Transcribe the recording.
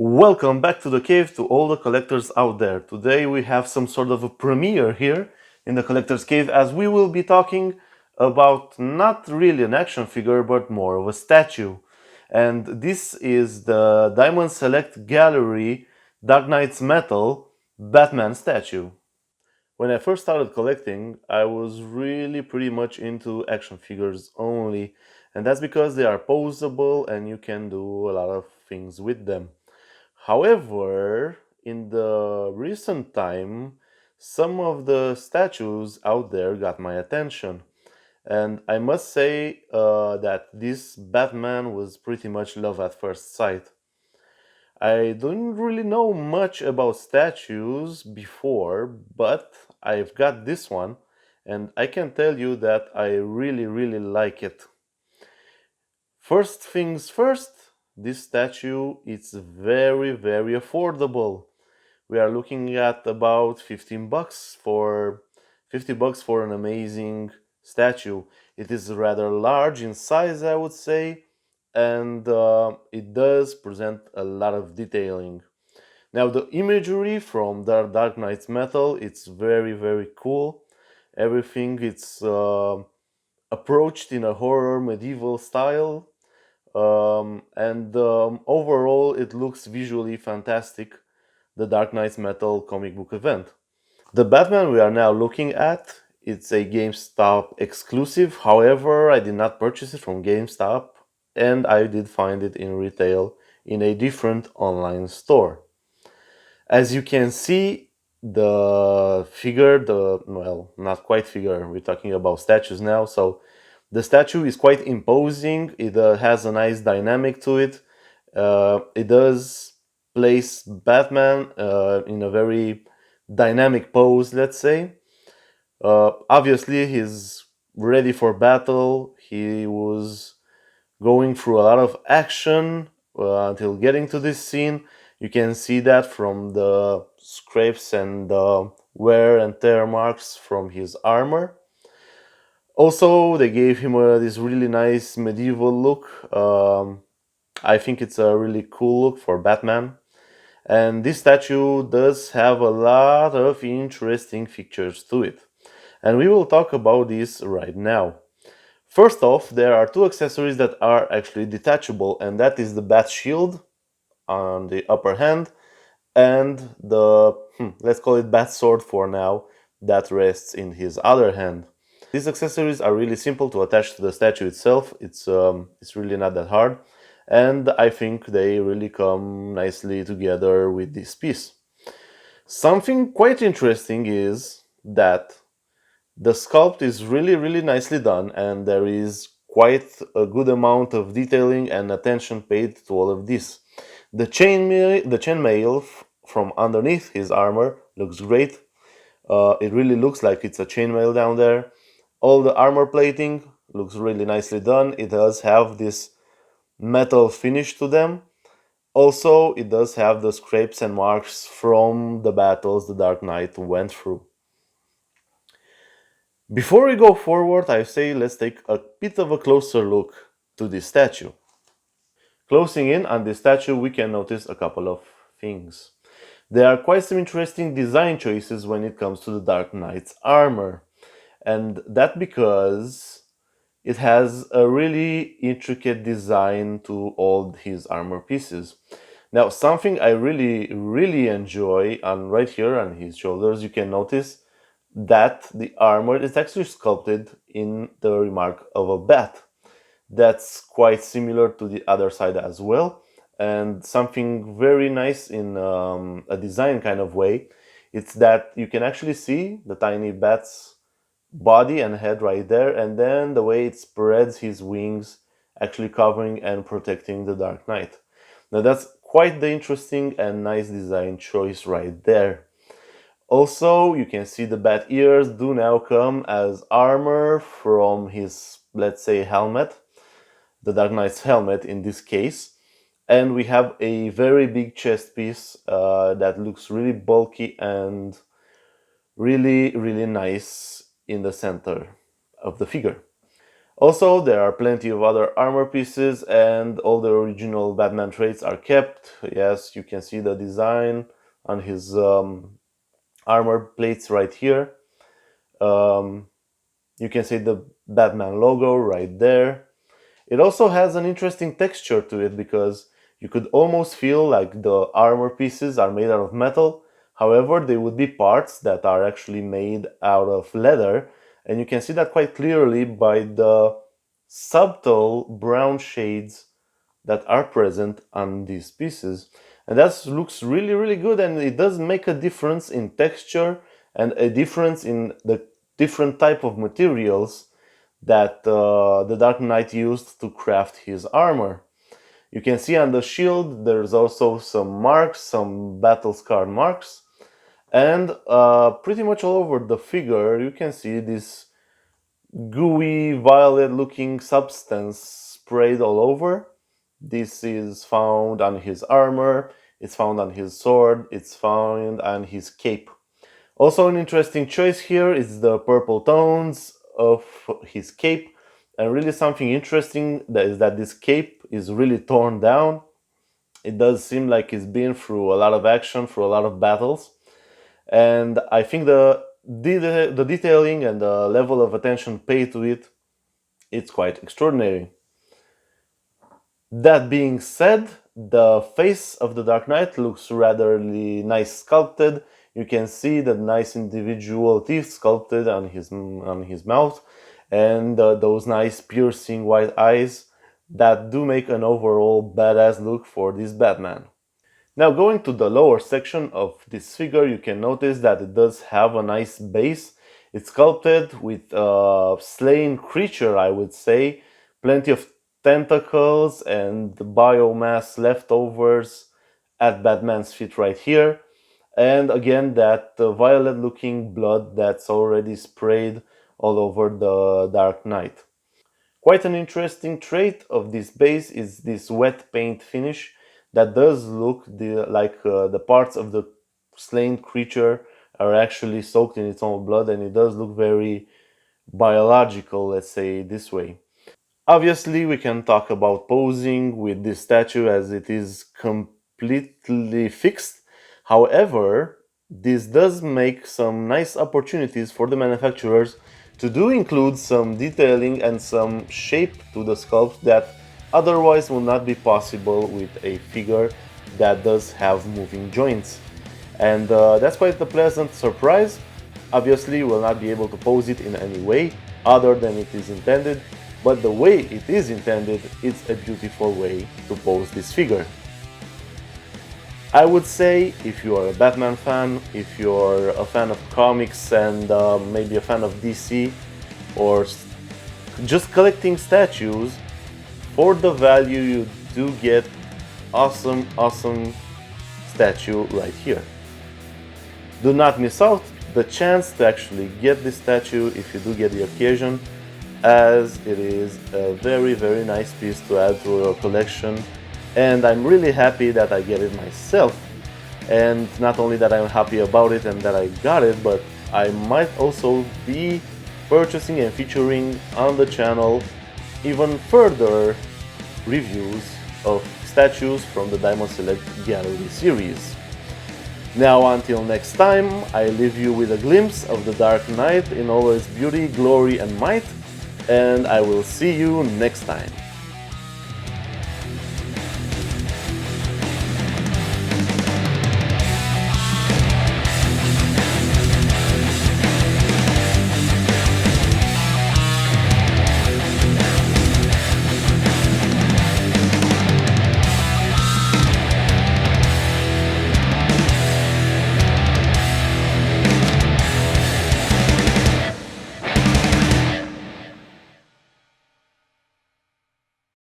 Welcome back to the cave to all the collectors out there. Today we have some sort of a premiere here in the collector's cave as we will be talking about not really an action figure but more of a statue. And this is the Diamond Select Gallery Dark Knight's Metal Batman statue. When I first started collecting, I was really pretty much into action figures only, and that's because they are posable and you can do a lot of things with them. However, in the recent time, some of the statues out there got my attention. And I must say that this Batman was pretty much love at first sight. I don't really know much about statues before, but I've got this one, and I can tell you that I really like it. First things first, this statue is very affordable. We are looking at about 15 bucks for 50 bucks for an amazing statue. It is rather large in size, I would say, and it does present a lot of detailing. Now the imagery from the Dark Knight's Metal, it's very cool. Everything it's approached in a horror medieval style, and overall it looks visually fantastic, the Dark Knight's Metal comic book event. The Batman we are now looking at, it's a GameStop exclusive. However, I did not purchase it from GameStop, and I did find it in retail in a different online store. As you can see, the figure, well, not quite figure, we're talking about statues now, so the statue is quite imposing. It has a nice dynamic to it. It does place Batman in a very dynamic pose, let's say. Obviously, he's ready for battle. He was going through a lot of action until getting to this scene. You can see that from the scrapes and wear and tear marks from his armor. Also, they gave him this really nice medieval look. I think it's a really cool look for Batman. And this statue does have a lot of interesting features to it. And we will talk about this right now. First off, there are two accessories that are actually detachable, and that is the bat shield on the upper hand and the, let's call it bat sword for now, that rests in his other hand. These accessories are really simple to attach to the statue itself. It's really not that hard, and I think they really come nicely together with this piece. Something quite interesting is that the sculpt is really nicely done, and there is quite a good amount of detailing and attention paid to all of this. The chainmail from underneath his armor looks great. It really looks like it's a chainmail down there. All the armor plating looks really nicely done. It does have this metal finish to them. Also, it does have the scrapes and marks from the battles the Dark Knight went through. Before we go forward, I say let's take a bit of a closer look to this statue. Closing in on this statue, we can notice a couple of things. There are quite some interesting design choices when it comes to the Dark Knight's armor. And that because it has a really intricate design to all his armor pieces. Now, something I really enjoy on right here on his shoulders, you can notice that the armor is actually sculpted in the remark of a bat. That's quite similar to the other side as well. And something very nice in a design kind of way, it's that you can actually see the tiny bat's body and head right there, and then the way it spreads his wings, actually covering and protecting the Dark Knight. Now that's quite the interesting and nice design choice right there. Also, you can see the bat ears do now come as armor from his, let's say, helmet, the Dark Knight's helmet in this case. And we have a very big chest piece that looks really bulky and really nice in the center of the figure. Also, there are plenty of other armor pieces, and all the original Batman traits are kept. Yes, you can see the design on his armor plates right here. You can see the Batman logo right there. It also has an interesting texture to it because you could almost feel like the armor pieces are made out of metal. However, they would be parts that are actually made out of leather, and you can see that quite clearly by the subtle brown shades that are present on these pieces. And that looks really, really good, and it does make a difference in texture and a difference in the different type of materials that the Dark Knight used to craft his armor. You can see on the shield there's also some marks, some battle scar marks, and pretty much all over the figure you can see this gooey violet looking substance sprayed all over. This is found on his armor, it's found on his sword, it's found on his cape. Also, an interesting choice here is the purple tones of his cape, and really something interesting is that this cape is really torn down. It does seem like it's been through a lot of action, through a lot of battles, and I think the detailing and the level of attention paid to it, it's quite extraordinary. That being said, the face of the Dark Knight looks rather nice sculpted. You can see the nice individual teeth sculpted on his mouth, and those nice piercing white eyes that do make an overall badass look for this Batman. Now, going to the lower section of this figure, you can notice that it does have a nice base. It's sculpted with a slain creature, I would say. Plenty of tentacles and biomass leftovers at Batman's feet right here. And again, that violet looking blood that's already sprayed all over the Dark Knight. Quite an interesting trait of this base is this wet paint finish that does look like the parts of the slain creature are actually soaked in its own blood, and it does look very biological, let's say this way. Obviously, we can talk about posing with this statue as it is completely fixed. However, this does make some nice opportunities for the manufacturers to do include some detailing and some shape to the sculpt that otherwise will not be possible with a figure that does have moving joints. And that's quite a pleasant surprise. Obviously, we'll not be able to pose it in any way other than it is intended, but the way it is intended, it's a beautiful way to pose this figure. I would say if you are a Batman fan, if you're a fan of comics and maybe a fan of DC, or just collecting statues, for the value you do get awesome statue right here. Do not miss out the chance to actually get this statue if you do get the occasion, as it is a very nice piece to add to your collection, and I'm really happy that I get it myself. And not only that I'm happy about it and that I got it, but I might also be purchasing and featuring on the channel even further reviews of statues from the Diamond Select Gallery series. Now, until next time, I leave you with a glimpse of the Dark Knight in all its beauty, glory and might, and I will see you next time.